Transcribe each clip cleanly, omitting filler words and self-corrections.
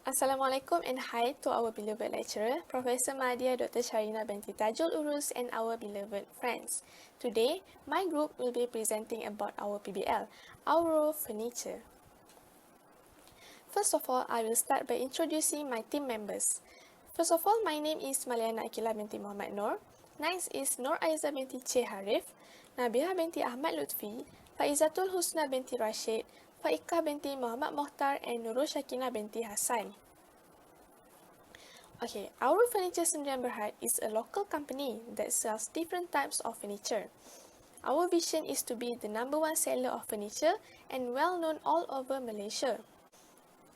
Assalamualaikum and hi to our beloved lecturer, Professor Madia Dr. Sharina binti Tajul Urus and our beloved friends. Today, my group will be presenting about our PBL, Auro Furniture. First of all, I will start by introducing my team members. First of all, my name is Maliana Akila binti Muhammad Noor. Next is Nur Aiza binti Che Harif, Nabiha binti Ahmad Lutfi, Faizatul Husna binti Rashid, Faikah binti Muhammad Mohtar and Nurul Shakina binti Hassan. Okay, Auro Furniture Sdn Bhd is a local company that sells different types of furniture. Our vision is to be the #1 seller of furniture and well known all over Malaysia.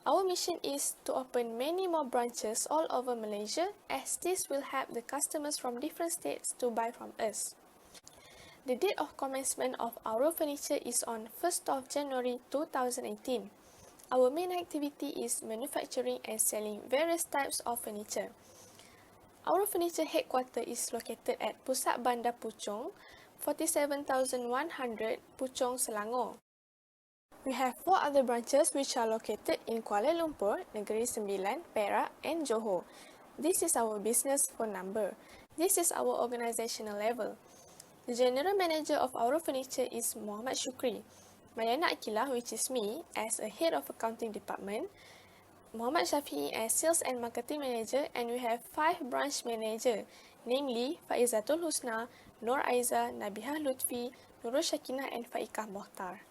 Our mission is to open many more branches all over Malaysia as this will help the customers from different states to buy from us. The date of commencement of Auro Furniture is on 1st of January 2018. Our main activity is manufacturing and selling various types of furniture. Auro Furniture headquarters is located at Pusat Bandar Puchong, 47,100 Puchong, Selangor. We have 4 other branches which are located in Kuala Lumpur, Negeri Sembilan, Perak and Johor. This is our business phone number. This is our organizational level. The General Manager of Auro Furniture is Muhammad Shukri. Maliana Akila, which is me, as a Head of Accounting Department, Muhammad Shafi'i as Sales and Marketing Manager, and we have 5 branch manager, namely Faizatul Husna, Nur Aiza, Nabiha Lutfi, Nurul Shakina and Faikah Mohtar.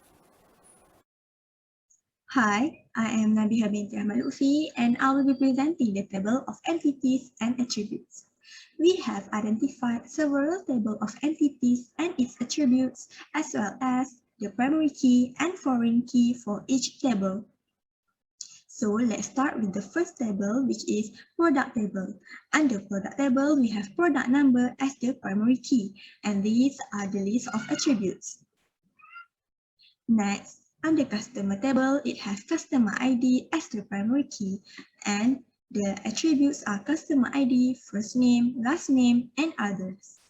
Hi, I am Nabiha binti Ahmad Lutfi and I will be presenting the table of entities and attributes. We have identified several tables of entities and its attributes as well as the primary key and foreign key for each table. So let's start with the first table, which is product table. Under product table, we have product number as the primary key, and these are the list of attributes. Next, under customer table, it has customer ID as the primary key, and the attributes are customer ID, first name, last name, and others.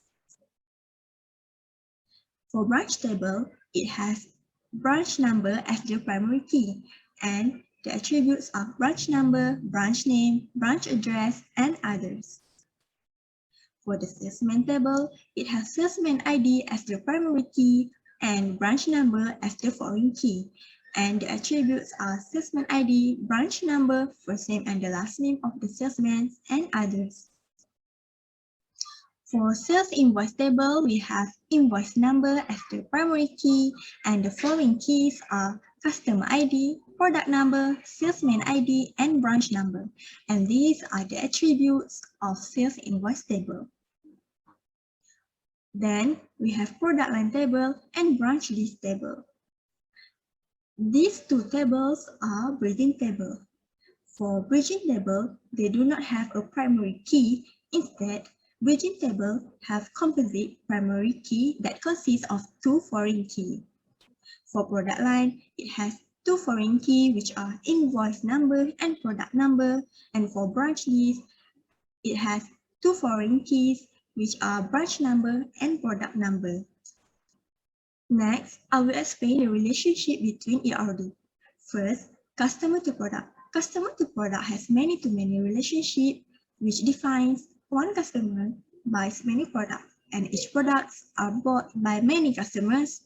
For branch table, it has branch number as the primary key, and the attributes are branch number, branch name, branch address, and others. For the salesman table, it has salesman ID as the primary key and branch number as the foreign key. And the attributes are salesman ID, branch number, first name and the last name of the salesman, and others. For sales invoice table, we have invoice number as the primary key, and the following keys are customer ID, product number, salesman ID, and branch number. And these are the attributes of sales invoice table. Then we have product line table and branch list table. These two tables are bridging table. For bridging table, they do not have a primary key. Instead, bridging table have composite primary key that consists of 2 foreign keys. For product line, it has 2 foreign keys which are invoice number and product number. And for branch list, it has 2 foreign keys which are branch number and product number. Next, I will explain the relationship between ERD. First, customer to product. Customer to product has many-to-many relationship which defines one customer buys many products and each products are bought by many customers.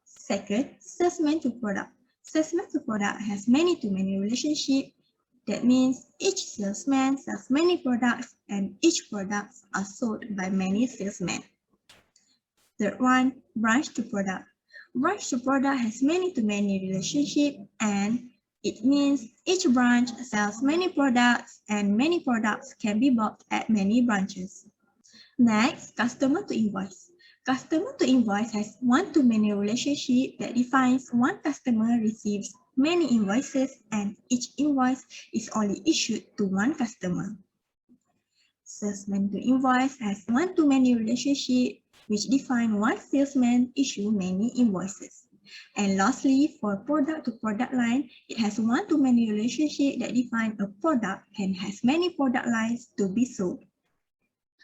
Second, salesman to product. Salesman to product has many-to-many relationship. That means each salesman sells many products and each products are sold by many salesmen. Third one, branch to product. Branch to product has many-to-many relationship and it means each branch sells many products and many products can be bought at many branches. Next, customer to invoice. Customer to invoice has one-to-many relationship that defines one customer receives many invoices and each invoice is only issued to one customer. Salesman to invoice has one-to-many relationship which define one salesman issue many invoices. And lastly, for product to product line, it has one-to-many relationship that define a product and has many product lines to be sold.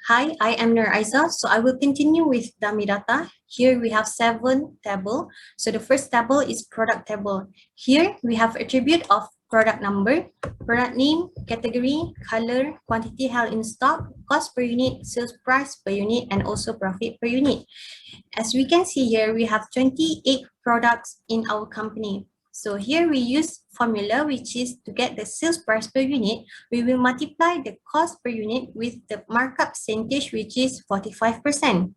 Hi, I am Nur Aiza. So I will continue with dummy data. Here we have 7 tables. So the first table is product table. Here we have attribute of product number, product name, category, color, quantity held in stock, cost per unit, sales price per unit, and also profit per unit. As we can see here, we have 28 products in our company. So here we use formula, which is to get the sales price per unit, we will multiply the cost per unit with the markup percentage, which is 45%.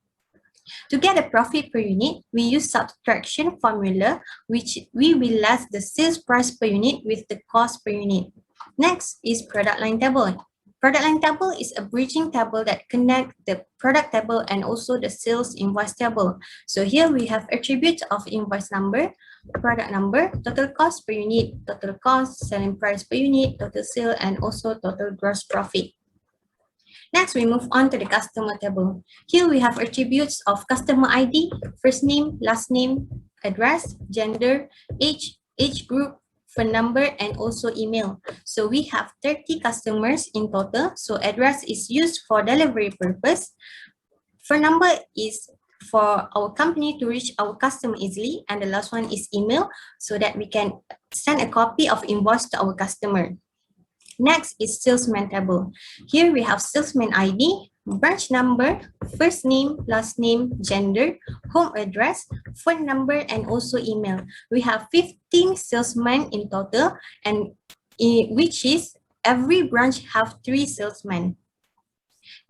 To get a profit per unit, we use subtraction formula, which we will less the sales price per unit with the cost per unit. Next is product line table. Product line table is a bridging table that connects the product table and also the sales invoice table. So here we have attributes of invoice number, product number, total cost per unit, total cost, selling price per unit, total sale, and also total gross profit. Next, we move on to the customer table. Here we have attributes of customer ID, first name, last name, address, gender, age group, phone number, and also email. So we have 30 customers in total. So address is used for delivery purpose. Phone number is for our company to reach our customer easily. And the last one is email, so that we can send a copy of invoice to our customer. Next is salesman table. Here we have salesman ID, branch number, first name, last name, gender, home address, phone number, and also email. We have 15 salesmen in total, and which is every branch have 3 salesmen.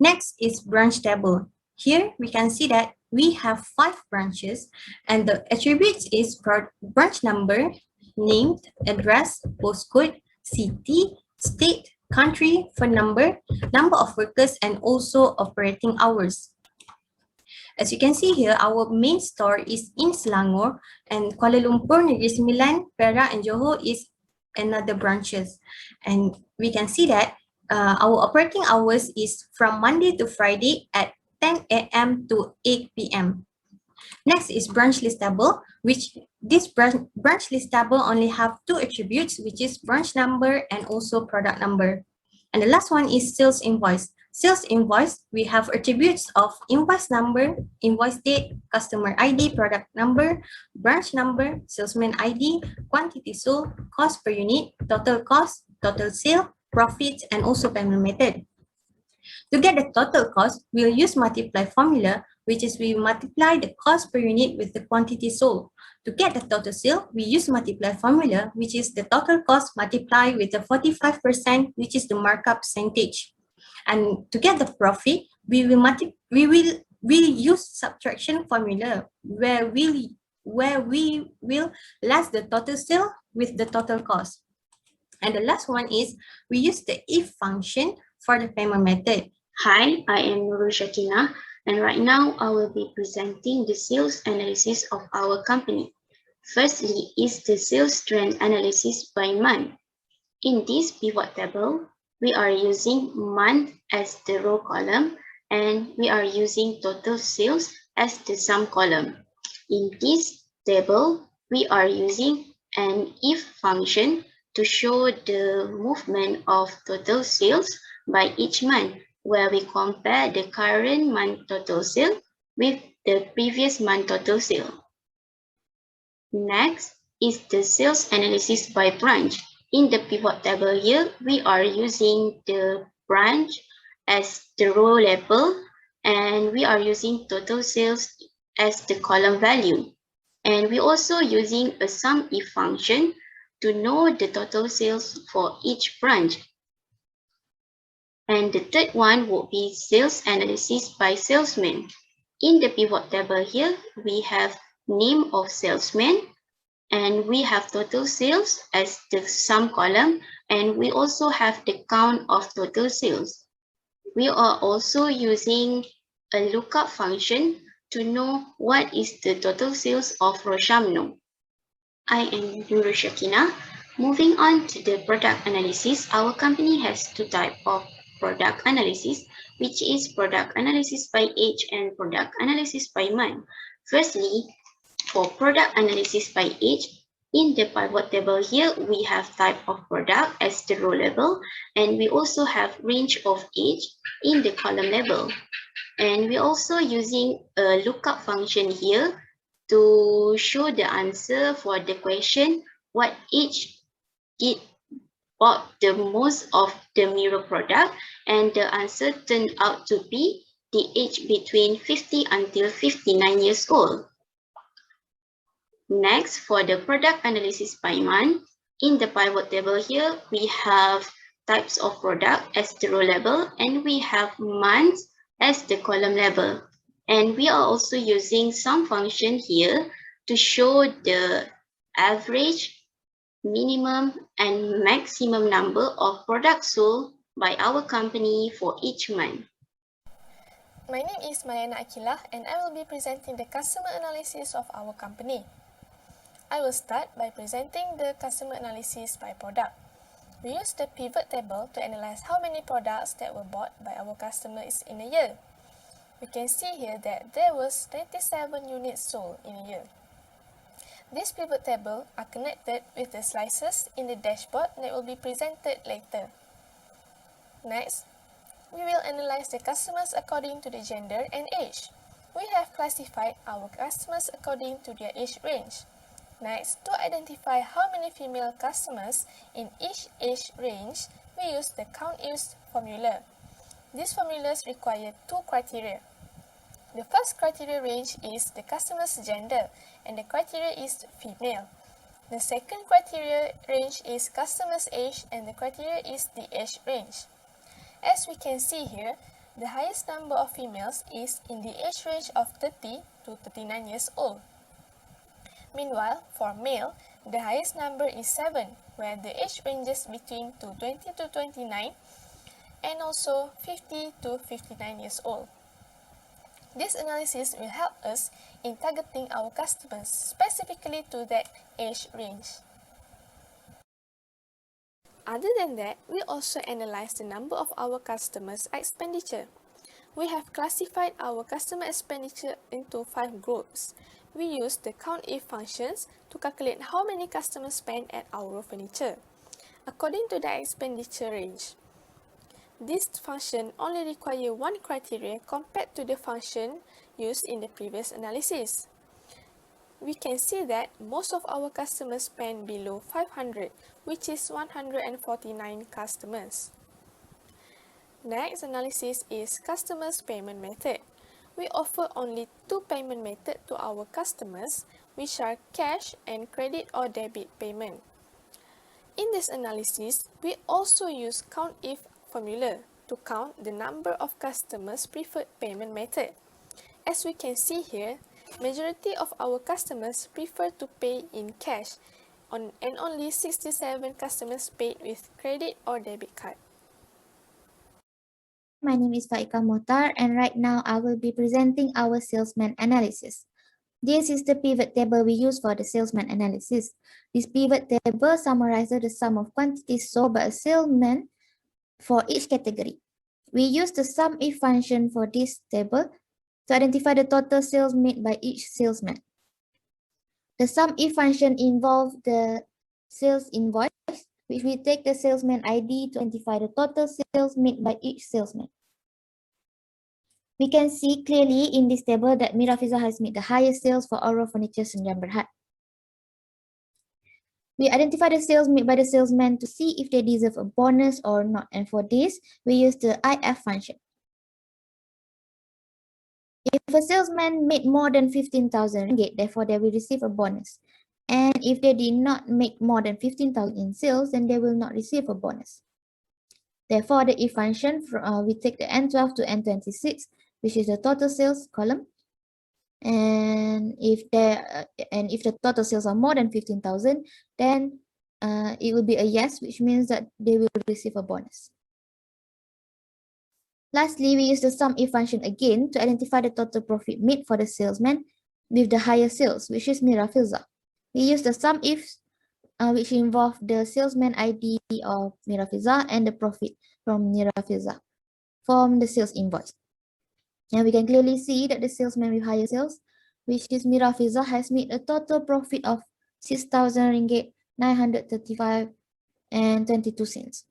Next is branch table. Here we can see that we have 5 branches, and the attributes is branch number, name, address, postcode, city, state, country, phone number, number of workers, and also operating hours. As you can see here, our main store is in Selangor, and Kuala Lumpur, Negeri Sembilan, Perak, and Johor is another branches. And we can see that our operating hours is from Monday to Friday at 10 a.m. to 8 p.m. Next is branch list table, which this branch list table only have 2 attributes, which is branch number and also product number. And the last one is sales invoice. Sales invoice, we have attributes of invoice number, invoice date, customer ID, product number, branch number, salesman ID, quantity sold, cost per unit, total cost, total sale, profits, and also payment method. To get the total cost, we'll use multiply formula, which is we multiply the cost per unit with the quantity sold. To get the total sale, we use multiply formula, which is the total cost multiplied with the 45%, which is the markup percentage. And to get the profit, we will use subtraction formula, where we will less the total sale with the total cost. And the last one is we use the if function for the payment method. Hi, I am Nurul Shakina, and right now I will be presenting the sales analysis of our company. Firstly is the sales trend analysis by month. In this pivot table, we are using month as the row column, and we are using total sales as the sum column. In this table, we are using an if function to show the movement of total sales by each month, where we compare the current month total sale with the previous month total sale. Next is the sales analysis by branch. In the pivot table here, we are using the branch as the row label, and we are using total sales as the column value. And we also using a sum if function to know the total sales for each branch. And the third one would be sales analysis by salesman. In the pivot table here, we have name of salesman, and we have total sales as the sum column, and we also have the count of total sales. We are also using a lookup function to know what is the total sales of Roshamno. I am Nurul Shakina. Moving on to the product analysis, our company has 2 types of product analysis, which is product analysis by age and product analysis by month. Firstly, for product analysis by age, in the pivot table here, we have type of product as the row label, and we also have range of age in the column label. And we're also using a lookup function here to show the answer for the question, what age did bought the most of the mirror product, and the answer turned out to be the age between 50 until 59 years old. Next, for the product analysis by month, in the pivot table here, we have types of product as the row label, and we have months as the column label. And we are also using some function here to show the average, minimum, and maximum number of products sold by our company for each month. My name is Mariana Akilah and I will be presenting the customer analysis of our company. I will start by presenting the customer analysis by product. We use the pivot table to analyze how many products that were bought by our customers in a year. We can see here that there was 97 units sold in a year. This pivot table are connected with the slices in the dashboard that will be presented later. Next, we will analyze the customers according to the gender and age. We have classified our customers according to their age range. Next, to identify how many female customers in each age range, we use the COUNTIFs formula. These formulas require two criteria. The first criteria range is the customer's gender, and the criteria is female. The second criteria range is customer's age, and the criteria is the age range. As we can see here, the highest number of females is in the age range of 30 to 39 years old. Meanwhile, for male, the highest number is 7, where the age ranges between 20 to 29 and also 50 to 59 years old. This analysis will help us in targeting our customers specifically to that age range. Other than that, we also analyze the number of our customers' expenditure. We have classified our customer expenditure into 5 groups. We use the COUNTIF functions to calculate how many customers spend at Auro Furniture, according to the expenditure range. This function only requires one criteria compared to the function used in the previous analysis. We can see that most of our customers spend below 500, which is 149 customers. Next analysis is customers' payment method. We offer only 2 payment methods to our customers, which are cash and credit or debit payment. In this analysis, we also use COUNTIF formula to count the number of customers' preferred payment method. As we can see here, majority of our customers prefer to pay in cash, and only 67 customers paid with credit or debit card. My name is Faika Motar, and right now I will be presenting our salesman analysis. This is the pivot table we use for the salesman analysis. This pivot table summarizes the sum of quantities sold by a salesman for each category. We use the SUMIF function for this table to identify the total sales made by each salesman. The SUMIF function involves the sales invoice, which we take the salesman ID to identify the total sales made by each salesman. We can see clearly in this table that Mirafiza has made the highest sales for Auro Furniture Sdn Bhd. We identify the sales made by the salesman to see if they deserve a bonus or not, and for this, we use the IF function. If a salesman made more than 15,000 ringgit, therefore they will receive a bonus. And if they did not make more than 15,000 in sales, then they will not receive a bonus. Therefore, the if function, we take the N12 to N26, which is the total sales column. And if the total sales are more than 15,000, then it will be a yes, which means that they will receive a bonus. Lastly, we use the SUMIF function again to identify the total profit made for the salesman with the higher sales, which is Mirafiza. We use the SUMIF, which involve the salesman ID of Mirafiza and the profit from Mirafiza from the sales invoice. And we can clearly see that the salesman with higher sales, which is Mirafiza, has made a total profit of 6,000 ringgit 935 and 22 cents.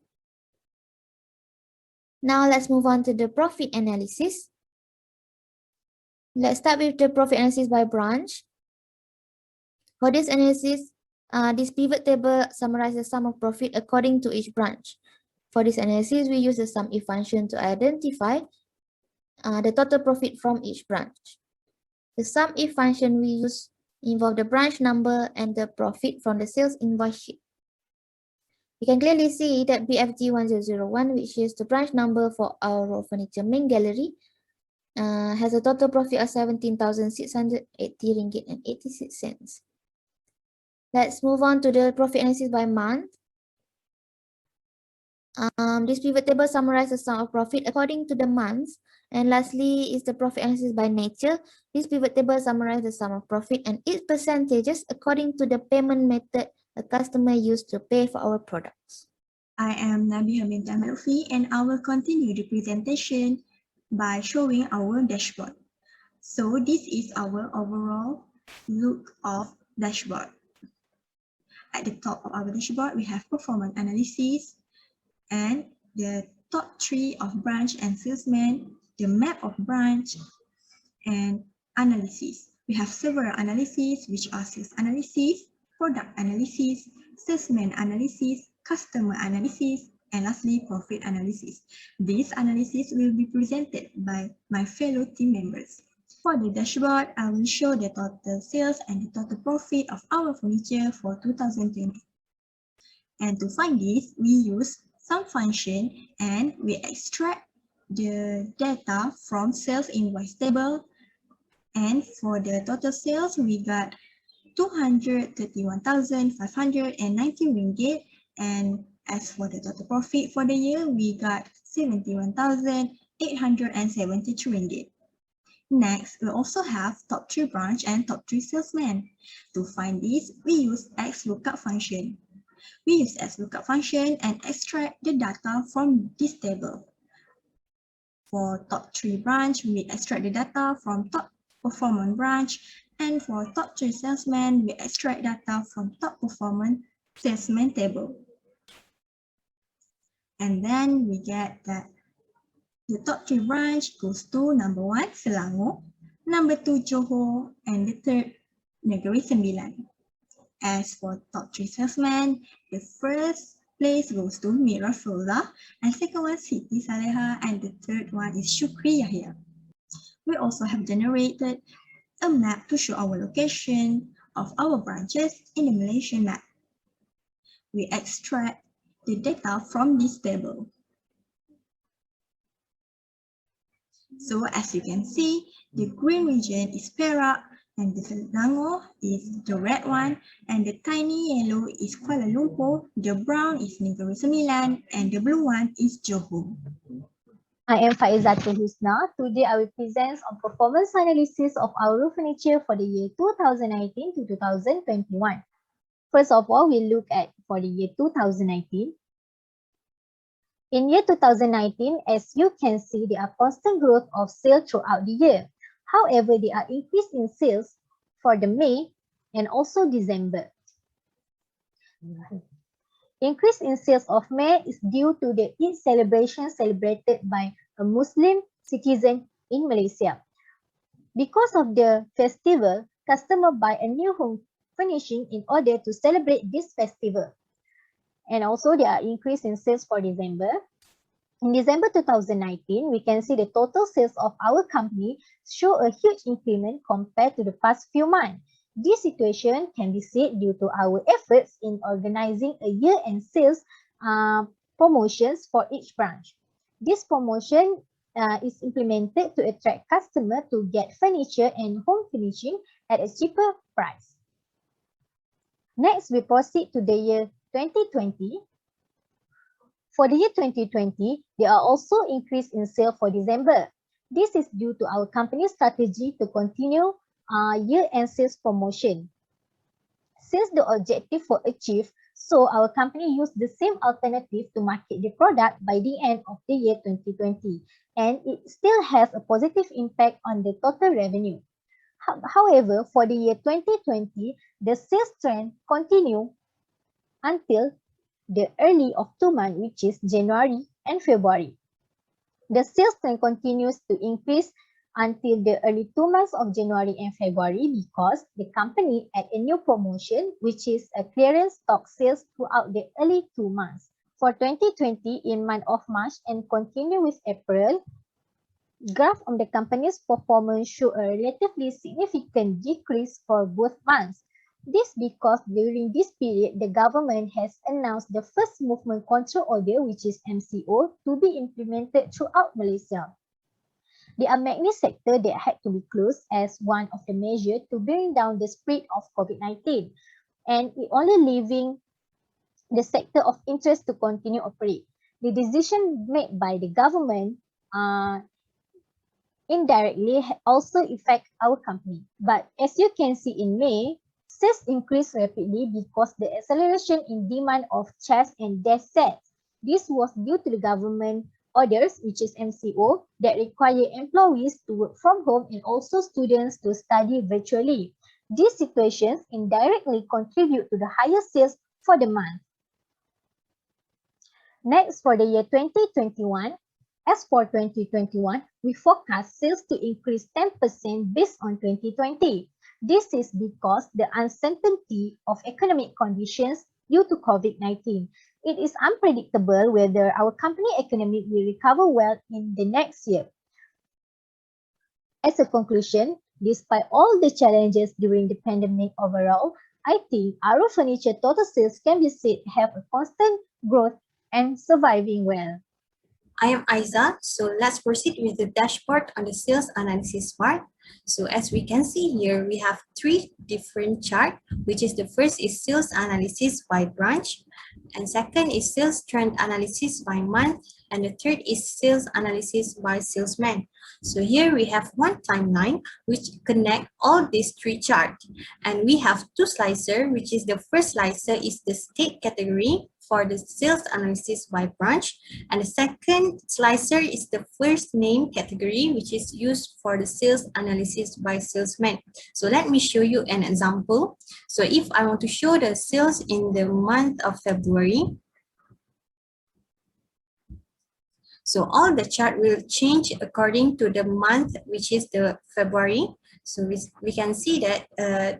Now let's move on to the profit analysis. Let's start with the profit analysis by branch. For this analysis, This pivot table summarizes the sum of profit according to each branch. For this analysis, we use the sum if function to identify the total profit from each branch. The sum if function we use involve the branch number and the profit from the sales invoice sheet. We can clearly see that BFG1001, which is the branch number for our furniture main gallery, has a total profit of 17,680 ringgit and 86 cents. Let's move on to the profit analysis by month. This pivot table summarizes the sum of profit according to the months. And lastly is the profit analysis by nature. This pivot table summarizes the sum of profit and its percentages according to the payment method a customer used to pay for our products. I am Nabiha Binti Lutfi and I will continue the presentation by showing our dashboard. So this is our overall look of dashboard. At the top of our dashboard, we have performance analysis and the top 3 of branch and salesman, the map of branch, and analysis. We have several analyses which are sales analysis, product analysis, salesman analysis, customer analysis, and lastly, profit analysis. This analysis will be presented by my fellow team members. For the dashboard, I will show the total sales and the total profit of our furniture for 2020. And to find this, we use sum function and we extract the data from sales invoice table. And for the total sales, we got 231,590 ringgit. And as for the total profit for the year, we got 71,873 ringgit. Next, we also have top 3 branch and top 3 salesmen. To find this, we use XLOOKUP function. We use XLOOKUP function and extract the data from this table. For top 3 branch, we extract the data from top performance branch, and for top 3 salesmen, we extract data from top performance salesman table. And then we get that the top 3 branch goes to number 1, Selangor, number 2, Johor, and the third, Negeri Sembilan. As for top 3 salesmen, the first place goes to Miraflora, and second one, Siti Saleha, and the third one is Shukri Yahya. We also have generated a map to show our location of our branches in the Malaysian map. We extract the data from this table. So as you can see, the green region is Perak, and the Selangor is the red one, and the tiny yellow is Kuala Lumpur, the brown is Negeri Sembilan, and the blue one is Johor. I am Faizatul Husna. Today I will present on performance analysis of Auro furniture for the year 2019 to 2021. First of all, we look at for the year 2019. In year 2019, as you can see, there are constant growth of sales throughout the year. However, there are increase in sales for the May and also December. Increase in sales of May is due to the Eid celebration celebrated by a Muslim citizen in Malaysia. Because of the festival, customers buy a new home furnishing in order to celebrate this festival. And also there are increase in sales for December. In December 2019, we can see the total sales of our company show a huge increment compared to the past few months. This situation can be said due to our efforts in organizing a year-end sales promotions for each branch. This promotion is implemented to attract customers to get furniture and home furnishing at a cheaper price. Next, we proceed to the year 2020. For the year 2020, there are also increase in sales for December. This is due to our company's strategy to continue year-end sales promotion. Since the objective was achieved, so our company used the same alternative to market the product by the end of the year 2020, and it still has a positive impact on the total revenue. However, for the year 2020, the sales trend continued until the early of 2 months, which is January and February. The sales trend continues to increase until the early 2 months of January and February because the company had a new promotion, which is a clearance stock sales throughout the early 2 months. For 2020, in month of March and continue with April, graph of the company's performance show a relatively significant decrease for both months. This because during this period, the government has announced the first movement control order, which is MCO, to be implemented throughout Malaysia. There are many sectors that had to be closed as one of the measures to bring down the spread of COVID-19, and it only leaving the sector of interest to continue operate. The decision made by the government indirectly also affect our company. But as you can see in May, sales increased rapidly because the acceleration in demand of chairs and desk sets. This was due to the government orders, which is MCO, that require employees to work from home and also students to study virtually. These situations indirectly contribute to the higher sales for the month. Next, for the year 2021, as for 2021, we forecast sales to increase 10% based on 2020. This is because the uncertainty of economic conditions due to COVID-19. It is unpredictable whether our company economy will recover well in the next year. As a conclusion, despite all the challenges during the pandemic overall, I think Auro Furniture total sales can be said have a constant growth and surviving well. I am Aiza. So let's proceed with the dashboard on the sales analysis part. So as we can see here, we have three different charts, which is the first is sales analysis by branch, and second is sales trend analysis by month, and the third is sales analysis by salesman. So here we have one timeline which connect all these three charts, and we have two slicer, which is the first slicer is the state category for the sales analysis by branch, and the second slicer is the first name category, which is used for the sales analysis by salesman. So let me show you an example. So if I want to show the sales in the month of February, so all the chart will change according to the month, which is the February. So we can see that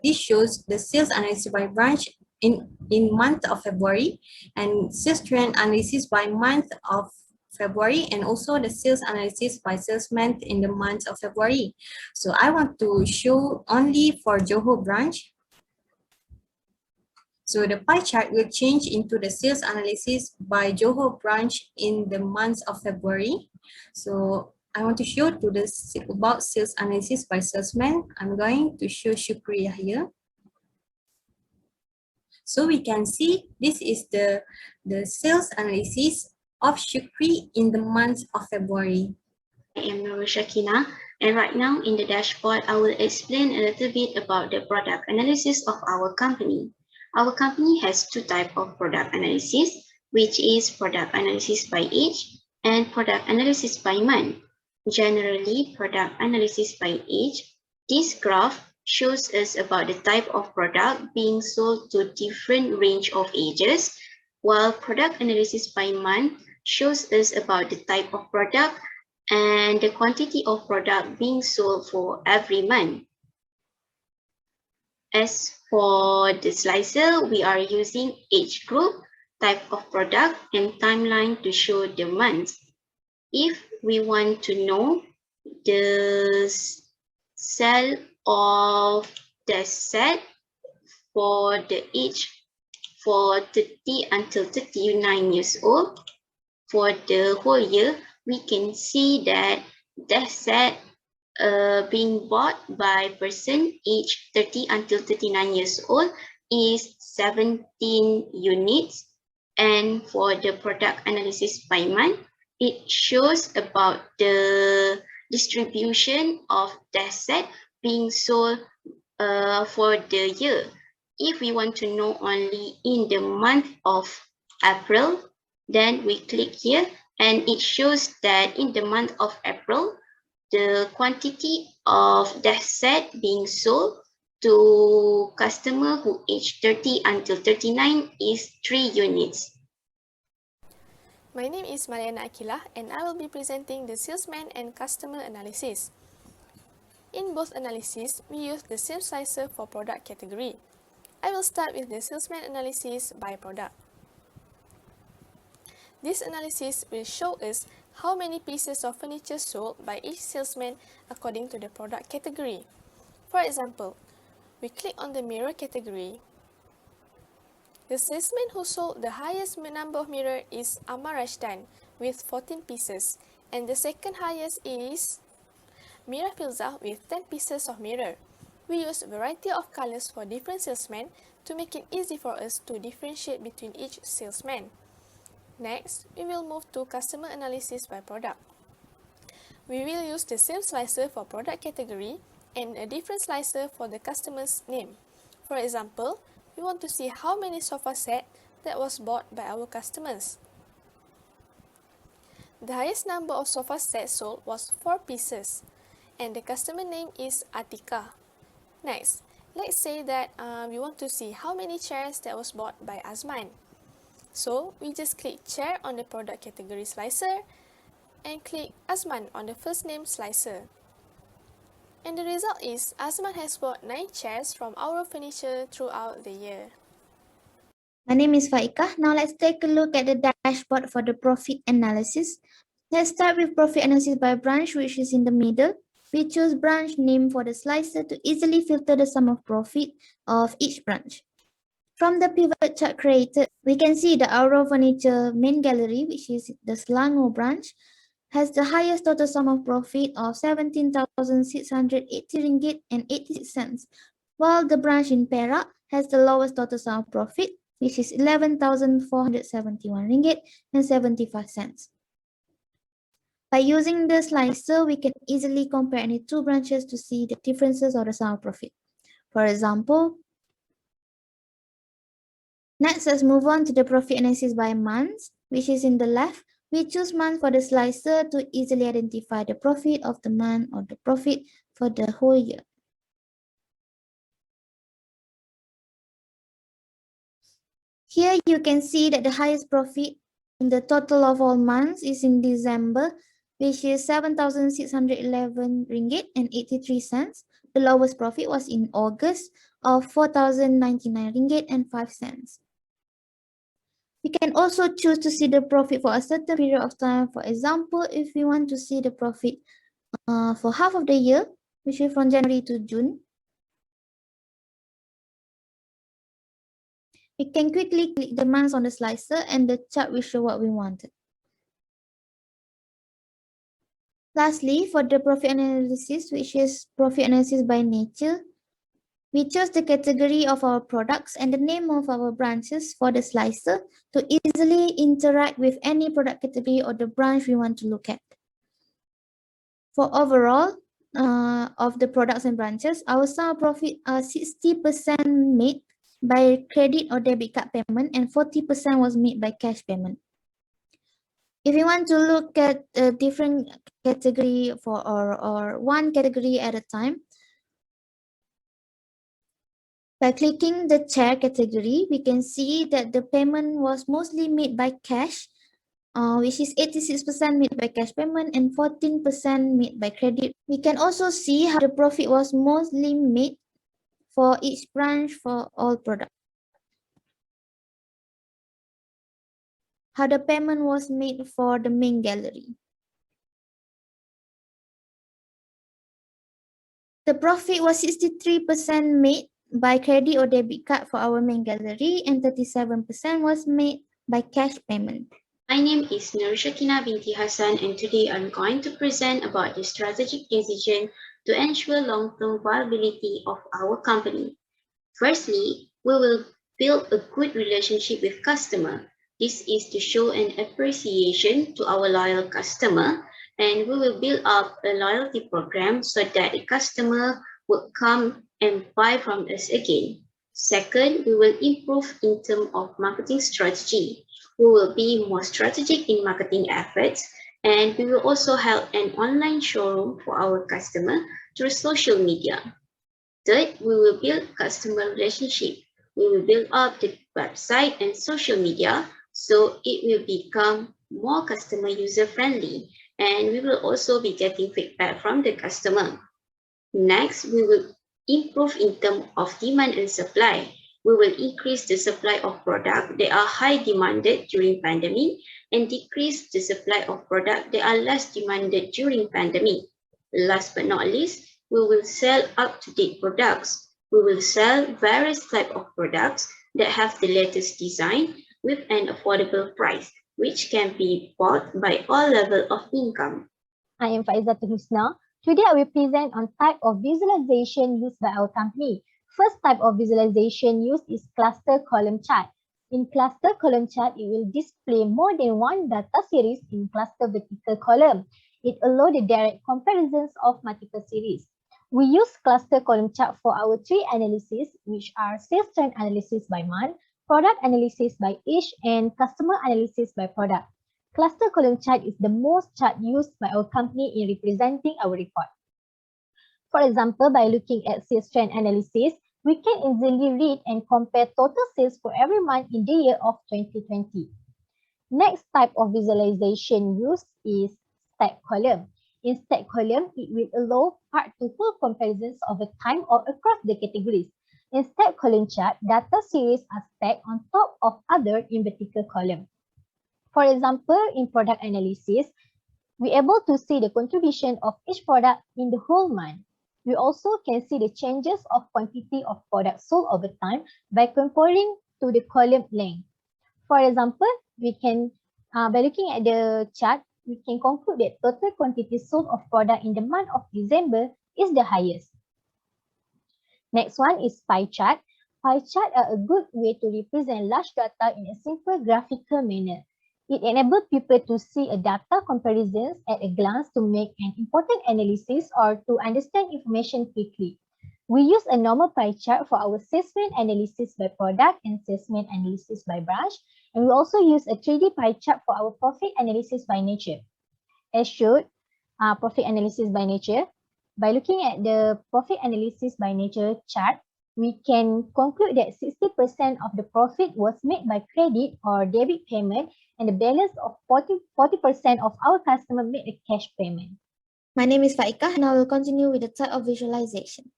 this shows the sales analysis by branch in month of February, and sales trend analysis by month of February, and also the sales analysis by salesman in the month of February. So I want to show only for Johor branch. So the pie chart will change into the sales analysis by Johor branch in the month of February. So I want to show to the about sales analysis by salesman. I'm going to show Shukriya here. So we can see this is the sales analysis of Shukri in the month of February. I am Nurul Shakina, and right now in the dashboard, I will explain a little bit about the product analysis of our company. Our company has two types of product analysis, which is product analysis by age and product analysis by month. Generally, product analysis by age, this graph shows us about the type of product being sold to different range of ages, while product analysis by month shows us about the type of product and the quantity of product being sold for every month. As for the slicer, we are using age group, type of product, and timeline to show the months. If we want to know the sale of the set for the age for 30 until 39 years old, for the whole year, we can see that the set being bought by person aged 30 until 39 years old is 17 units. And for the product analysis by month, it shows about the distribution of the set being sold for the year. If we want to know only in the month of April, then we click here and it shows that in the month of April, the quantity of that set being sold to customer who age 30 until 39 is 3 units. My name is Mariana Akilah and I will be presenting the salesman and customer analysis. In both analyses, we use the same slicer for product category. I will start with the salesman analysis by product. This analysis will show us how many pieces of furniture sold by each salesman according to the product category. For example, we click on the mirror category. The salesman who sold the highest number of mirrors is Amar Rashdan with 14 pieces, and the second highest is Mira Filzah with 10 pieces of mirror. We use a variety of colors for different salesmen to make it easy for us to differentiate between each salesman. Next, we will move to customer analysis by product. We will use the same slicer for product category and a different slicer for the customer's name. For example, we want to see how many sofa sets that was bought by our customers. The highest number of sofa sets sold was 4 pieces, and the customer name is Atika. Next, let's say that we want to see how many chairs that was bought by Azman. So, we just click chair on the product category slicer and click Azman on the first name slicer. And the result is Azman has bought 9 chairs from Auro Furniture throughout the year. My name is Faika. Now let's take a look at the dashboard for the profit analysis. Let's start with profit analysis by branch, which is in the middle. We choose branch name for the slicer to easily filter the sum of profit of each branch. From the pivot chart created, we can see the Auro Furniture main gallery, which is the Selangor branch, has the highest total sum of profit of 17,680 ringgit and 86 cents, while the branch in Perak has the lowest total sum of profit, which is 11,471 ringgit and 75 cents. By using the slicer, we can easily compare any two branches to see the differences of the sum of profit. For example, next, let's move on to the profit analysis by months, which is in the left. We choose month for the slicer to easily identify the profit of the month or the profit for the whole year. Here you can see that the highest profit in the total of all months is in December, which is 7,611 ringgit and 83 cents. The lowest profit was in August of 4,099 ringgit and 5 cents. We can also choose to see the profit for a certain period of time. For example, if we want to see the profit for half of the year, which is from January to June, we can quickly click the months on the slicer and the chart will show what we wanted. Lastly, for the profit analysis, which is profit analysis by nature, we chose the category of our products and the name of our branches for the slicer to easily interact with any product category or the branch we want to look at. For overall of the products and branches, our sum of profit are 60% made by credit or debit card payment and 40% was made by cash payment. If you want to look at a different category for or one category at a time, by clicking the chair category, we can see that the payment was mostly made by cash, which is 86% made by cash payment and 14% made by credit. We can also see how the profit was mostly made for each branch for all products. How the payment was made for the main gallery. The profit was 63% made by credit or debit card for our main gallery and 37% was made by cash payment. My name is Nurushakina binti Hassan, and today I'm going to present about the strategic decision to ensure long-term viability of our company. Firstly, we will build a good relationship with customer. This is to show an appreciation to our loyal customer, and we will build up a loyalty program so that the customer will come and buy from us again. Second, we will improve in terms of marketing strategy. We will be more strategic in marketing efforts, and we will also have an online showroom for our customer through social media. Third, we will build customer relationship. We will build up the website and social media so it will become more customer user friendly, and we will also be getting feedback from the customer. Next, we will improve in terms of demand and supply. We will increase the supply of products that are high demanded during pandemic and decrease the supply of products that are less demanded during pandemic. Last but not least, we will sell up-to-date products. We will sell various types of products that have the latest design with an affordable price, which can be bought by all levels of income. I am Faizatul Husna. Today I will present on type of visualization used by our company. First type of visualization used is cluster column chart. In cluster column chart, it will display more than one data series in cluster vertical column. It allows the direct comparisons of multiple series. We use cluster column chart for our three analyses, which are sales trend analysis by month, product analysis by age, and customer analysis by product. Cluster column chart is the most chart used by our company in representing our report. For example, by looking at sales trend analysis, we can easily read and compare total sales for every month in the year of 2020. Next type of visualization used is stack column. In stack column, it will allow part-to-whole comparisons over time or across the categories. In stack column chart, data series are stacked on top of other in vertical column. For example, in product analysis, we're able to see the contribution of each product in the whole month. We also can see the changes of quantity of products sold over time by comparing to the column length. For example, we can, by looking at the chart, we can conclude that total quantity sold of product in the month of December is the highest. Next one is pie chart. Pie chart are a good way to represent large data in a simple graphical manner. It enables people to see a data comparisons at a glance to make an important analysis or to understand information quickly. We use a normal pie chart for our salesman analysis by product and salesman analysis by branch, and we also use a 3D pie chart for our profit analysis by nature. As shown, profit analysis by nature. By looking at the profit analysis by nature chart, we can conclude that 60% of the profit was made by credit or debit payment, and the balance of 40% of our customer made a cash payment. My name is Faika and I will continue with the type of visualization.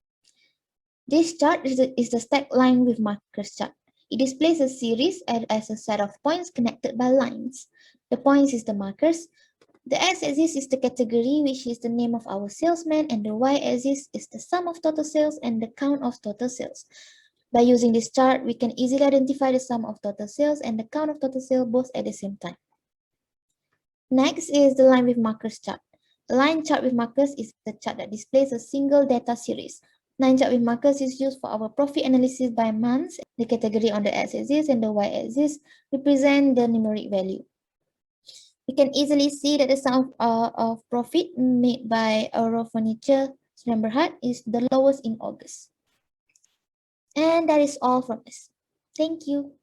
This chart is the stack line with markers chart. It displays a series as a set of points connected by lines. The points is the markers. The x-axis is the category, which is the name of our salesman, and the y-axis is the sum of total sales and the count of total sales. By using this chart, we can easily identify the sum of total sales and the count of total sales both at the same time. Next is the line with markers chart. The line chart with markers is the chart that displays a single data series. Line chart with markers is used for our profit analysis by months. The category on the x-axis and the y-axis represent the numeric value. We can easily see that the sum of profit made by Auro Furniture Sdn Bhd is the lowest in August. And that is all from us. Thank you.